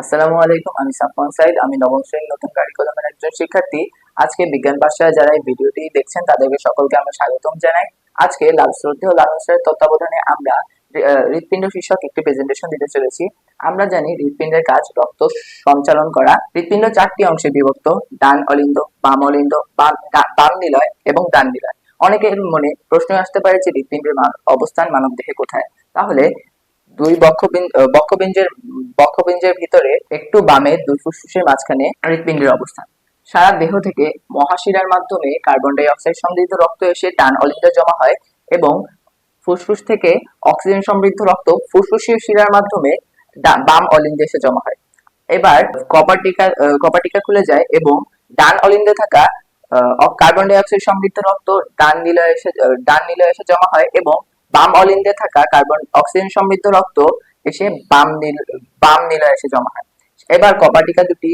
আসসালামু আলাইকুম, আমি সাফওয়ান সাইদ। আমি নবম শ্রেণীর নতুন কারিকুলামের একজন শিক্ষার্থী। আজকে বিজ্ঞান পাঠশালা যারা এই ভিডিওটি দেখছেন তাদেরকে সকলকে আমরা স্বাগতম জানাই। আজকে শ্রদ্ধেয় লালন স্যারের তত্ত্বাবধানে আমরা হৃৎপিণ্ড শীর্ষক একটি প্রেজেন্টেশন দিতে চলেছি। আমরা জানি হৃৎপিণ্ডের কাজ রক্ত সঞ্চালন করা। হৃৎপিণ্ড চারটি অংশে বিভক্ত: ডান অলিন্দ, বাম অলিন্দ, বাম নিলয় এবং ডান নিলয়। অনেকের মনে প্রশ্ন আসতে পারে যে হৃৎপিণ্ডের অবস্থান মানবদেহে কোথায়। তাহলে দুই বক্ষপিঞ্জের ভিতরে একটু বামে দুই ফুসফুসের মাঝখানে হৃৎপিণ্ডের অবস্থান। সারা দেহ থেকে মহাশিরার মাধ্যমে কার্বন ডাই অক্সাইড সমৃদ্ধ রক্ত এসে ডান অলিন্দে জমা হয় এবং ফুসফুস থেকে অক্সিজেন সমৃদ্ধ রক্ত ফুসফুসীয় শিরার মাধ্যমে বাম অলিন্দে এসে জমা হয়। এবার কপাটিকা খুলে যায় এবং ডান অলিন্দে থাকা কার্বন ডাই অক্সাইড সমৃদ্ধ রক্ত ডান নিলয়ে এসে জমা হয় এবং বাম অলিন্দে থাকা কার্বন অক্সিজেন সমৃদ্ধ রক্ত এসে বাম নিলয়ে এসে জমা হয়। এবার কপাটিকা দুটি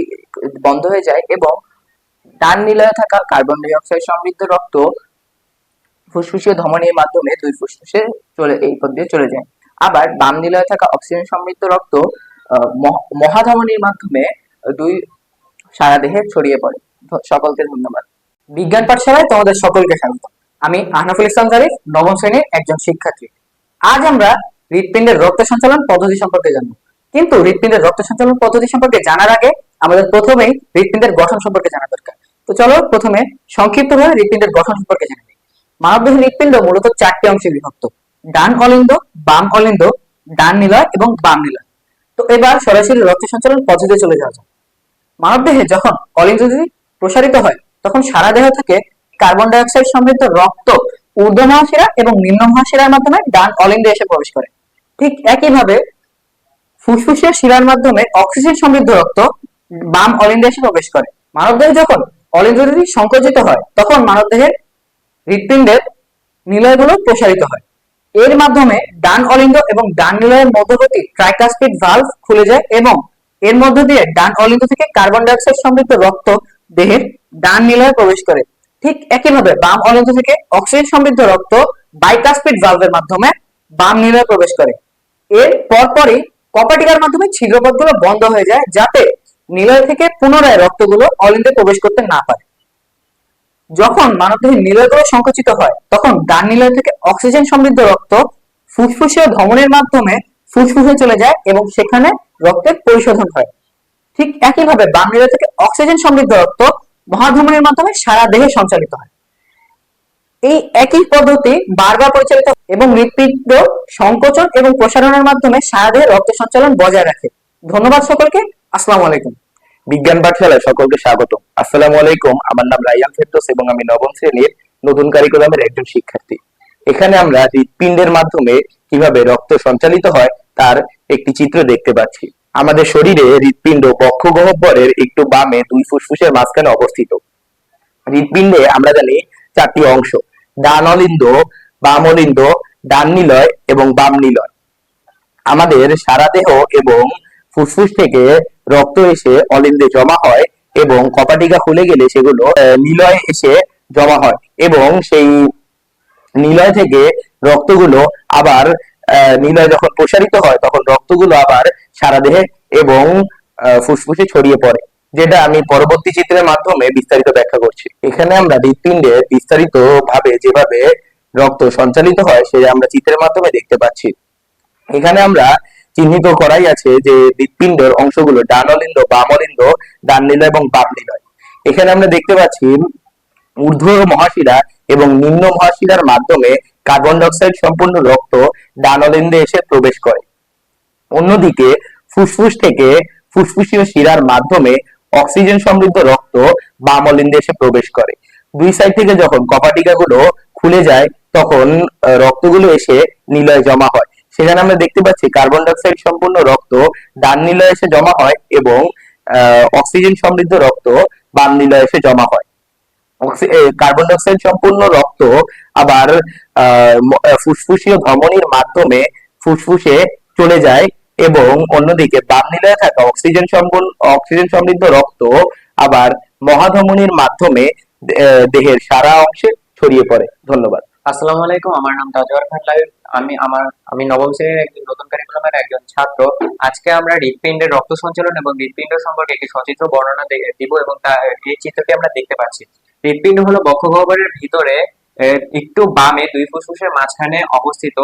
বন্ধ হয়ে যায় এবং ডান নিলয়ে থাকা কার্বন ডাই অক্সাইড সমৃদ্ধ রক্ত ফুসফুসীয় ধমনীর মাধ্যমে দুই ফুসফুসে এই পথ দিয়ে চলে যায়। আবার বাম নিলয়ে থাকা অক্সিজেন সমৃদ্ধ রক্ত মহাধমনীর মাধ্যমে দুই সারা দেহে ছড়িয়ে পড়ে। সকলকে ধন্যবাদ। বিজ্ঞান পাঠশালায় তোমাদের সকলকে স্বাগত। আমি আহনাফুল ইসলাম জারিফ, নবম শ্রেণীর একজন শিক্ষার্থী। আজ আমরা হৃৎপিণ্ডের রক্ত সঞ্চালন পদ্ধতি সম্পর্কে জানবো। কিন্তু হৃৎপিণ্ডের রক্ত সঞ্চালন পদ্ধতি সম্পর্কে জানার আগে আমাদের প্রথমেই হৃৎপিণ্ডের গঠন সম্পর্কে জানা দরকার। তো চলো প্রথমে সংক্ষিপ্তভাবে হৃৎপিণ্ডের গঠন সম্পর্কে জেনে নিই। মানবদেহের হৃৎপিণ্ড মূলত চারটি অংশে বিভক্ত: ডান অলিন্দ, বাম অলিন্দ, ডান নিলয় এবং বাম নিলয়। তো এবার সরাসরি রক্ত সঞ্চালন পদ্ধতিতে চলে যাওয়া যাক। মানবদেহে যখন অলিন্দ্রটি প্রসারিত হয় তখন সারা দেহ থেকে কার্বন ডাই অক্সাইড সমৃদ্ধ রক্ত ঊর্ধ্ব মহাশিরা এবং নিম্ন মহাশিরার মাধ্যমে ডান অলিন্দে এসে প্রবেশ করে। ঠিক একইভাবে ফুসফুসীয় শিরার মাধ্যমে অক্সিজেন সমৃদ্ধ রক্ত বাম অলিন্দে এসে প্রবেশ করে। মানবদেহে যখন অলিন্দ্রটি সংকুচিত হয় তখন মানবদেহের হৃৎপিণ্ডের নিলয়গুলো প্রসারিত হয়। এর মাধ্যমে ডান অলিন্দ এবং ডান নিলয়ের মধ্যবর্তী ট্রাইকাসপিড ভালভ খুলে যায় এবং এর মধ্য দিয়ে ডান অলিন্দ থেকে কার্বন ডাই অক্সাইড সমৃদ্ধ রক্ত দেহের ডান নিলয়ে প্রবেশ করে। ঠিক একইভাবে বাম অলিন্দ থেকে অক্সিজেন সমৃদ্ধ রক্ত বাইকাসপিড ভালভের মাধ্যমে বাম নিলয়ে প্রবেশ করে। এর পরপরই কপাটিকার মাধ্যমে ছিদ্রপথগুলো বন্ধ হয়ে যায় যাতে নিলয় থেকে পুনরায় রক্তগুলো অলিন্দে প্রবেশ করতে না পারে। যখন মানবদেহের নিলয়গুলো সংকুচিত হয় তখন ডান নিলয় থেকে অক্সিজেন সমৃদ্ধ রক্ত ফুসফুসীয় ধমনীর মাধ্যমে ফুসফুসে চলে যায় এবং সেখানে রক্তের পরিশোধন হয়। ঠিক একইভাবে বাম নিলয় থেকে অক্সিজেন সমৃদ্ধ রক্ত মহাধমনীর মাধ্যমে সারা দেহে সঞ্চালিত হয়। এই একই পদ্ধতি বারবার পরিচালিত এবং হৃৎপিণ্ড সংকোচন এবং প্রসারণের মাধ্যমে সারা দেহে রক্ত সঞ্চালন বজায় রাখে। ধন্যবাদ সকলকে। আসসালামু আলাইকুম। বিজ্ঞান পাঠশালায় সকলকে স্বাগত। আসসালামু আলাইকুম। আমার নাম রাইয়ান ফেরদৌস এবং আমি নবম শ্রেণীর নতুন কারিকুলামের একজন শিক্ষার্থী। এখানে আমরা হৃৎপিণ্ডের মাধ্যমে কিভাবে রক্ত সঞ্চালিত হয় তার একটি চিত্র দেখতে পাচ্ছি। আমাদের শরীরে হৃৎপিণ্ড বক্ষ গহ্বরের একটু বামে দুই ফুসফুসের মাঝখানে অবস্থিত। হৃৎপিণ্ডে আমরা জানি চারটি অংশ: ডান অলিন্দ, বাম অলিন্দ, ডান নিলয় এবং বাম নিলয়। আমাদের সারা দেহ এবং ফুসফুস থেকে রক্ত এসে অলিন্দে জমা হয় এবং কপাটিকা খুলে গেলে সেগুলো নিলয়ে এসে জমা হয় এবং সেই নিলয় থেকে রক্তগুলো আবার নিলয় যখন প্রসারিত হয় তখন রক্তগুলো আবার সারা দেহে এবং ফুসফুসে ছড়িয়ে পড়ে, যেটা আমি পরবর্তী চিত্রের মাধ্যমে বিস্তারিত ব্যাখ্যা করছি। এখানে আমরা হৃৎপিণ্ডে বিস্তারিত ভাবে যেভাবে রক্ত সঞ্চালিত হয় সেটা আমরা চিত্রের মাধ্যমে দেখতে পাচ্ছি। এখানে আমরা চিহ্নিত করাই আছে যে হৃৎপিণ্ডের অংশগুলো ডান অলিন্দ, বাম অলিন্দ, ডান নিলয় এবং বাম নিলয়। এখানে আমরা দেখতে পাচ্ছি ঊর্ধ্ব মহাশিরা এবং নিম্ন মহাশিরার মাধ্যমে কার্বন ডাই অক্সাইড সম্পূর্ণ রক্ত ডান অলিন্দে এসে প্রবেশ করে। অন্যদিকে ফুসফুস থেকে ফুসফুসীয় শিরার মাধ্যমে অক্সিজেন সমৃদ্ধ রক্ত বাম অলিন্দে এসে প্রবেশ করে। দুই সাইড থেকে যখন কপাটিকা গুলো খুলে যায় তখন রক্তগুলো এসে নিলয়ে জমা হয়। সেখানে আমরা দেখতে পাচ্ছি কার্বন ডাই অক্সাইড সম্পূর্ণ রক্ত ডান নিলয়ে এসে জমা হয় এবং অক্সিজেন সমৃদ্ধ রক্ত বাম নিলয়ে এসে জমা হয়। কার্বন ডাই অক্সাইড সম্পূর্ণ রক্ত আবার ফুসফুসীয় ধমনীর মাধ্যমে ফুসফুসে চলে যায় এবং অন্যদিকে বাম নিলয়ে থাকা অক্সিজেন সমৃদ্ধ রক্ত আবার মহাধমনীর মাধ্যমে দেহের সারা অংশে ছড়িয়ে পড়ে। ধন্যবাদ। আসসালামু আলাইকুম, আমার নাম তাজওয়ার খান লাইভ। আমি নবম শ্রেণীর একজন নতুন কারিকুলামের একজন ছাত্র। আজকে আমরা হৃৎপিণ্ডের রক্ত সঞ্চালন এবং হৃৎপিণ্ড সম্পর্কে একটি সচিত্র বর্ণনা দিব এবং এই চিত্রটি আমরা দেখতে পাচ্ছি। হৃৎপিণ্ড হলো বক্ষগহ্বরের ভিতরে একটু বামে দুই ফুসফুসের মাঝখানে অবস্থিত।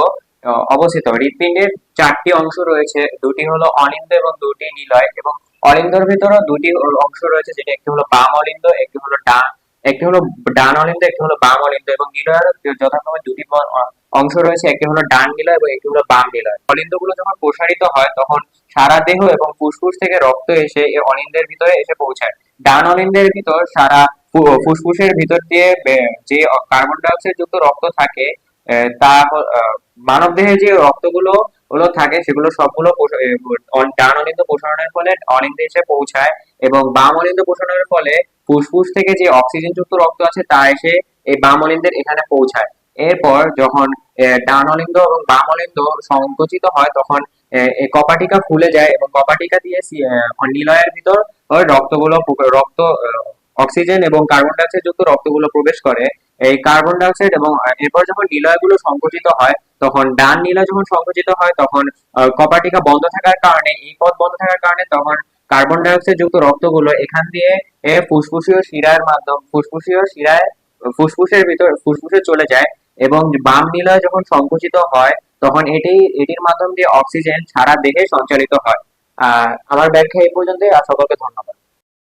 হৃৎপিণ্ডের চারটি অংশ রয়েছে, দুটি হলো অলিন্দ এবং দুটি নিলয়, এবং অলিন্দর ভিতরেও দুটি অংশ রয়েছে, যেটা একটি হলো বাম অলিন্দ, একটি হলো ডান অলিন্দ, একটি হলো বাম অলিন্দ, এবং নিলয়ের যথাক্রমে দুটি অংশ রয়েছে, একটি হলো ডান নিলয় এবং একটি হলো বাম নিলয়। অলিন্দগুলো যখন প্রসারিত হয় তখন সারা দেহ এবং ফুসফুস থেকে রক্ত এসে এই অলিন্দের ভিতরে এসে পৌঁছায়। ডান অলিন্দের ভিতর সারা ফুসফুসের ভিতর দিয়ে যে কার্বন ডাই অক্সাইড যুক্ত রক্ত থাকে, মানব দেহে যে রক্তগুলো থাকে সেগুলো সবগুলো ডান অলিন্দ প্রসারণের ফলে অলিন্দে এসে পৌঁছায়, এবং বাম অলিন্দ প্রসারণের ফলে ফুসফুস থেকে যে অক্সিজেন যুক্ত রক্ত আছে তা এসে এই বাম অলিন্দের এখানে পৌঁছায়। এরপর যখন ডান অলিন্দ এবং বাম অলিন্দ সংকুচিত হয় তখন এই কপাটিকা ফুলে যায়, এবং কপাটিকা দিয়ে নিলয়ের ভিতর রক্ত অক্সিজেন এবং কার্বন ডাই অক্সাইড যুক্ত রক্তগুলো প্রবেশ করে। এই কার্বন ডাই অক্সাইড এবং এরপর যখন নিলয়গুলো সংকুচিত হয় তখন ডান নিলয় যখন সংকুচিত হয় তখন কপাটিকা বন্ধ থাকার কারণে, এই পথ বন্ধ থাকার কারণে তখন কার্বন ডাই অক্সাইড যুক্ত রক্তগুলো এখান দিয়ে ফুসফুসে চলে যায়, এবং বাম নিলয় যখন সংকুচিত হয় তখন এটির মাধ্যম দিয়ে অক্সিজেন সারা দেহে সঞ্চালিত হয়। আমার ব্যাখ্যা এই পর্যন্তই, আর সকলকে ধন্যবাদ।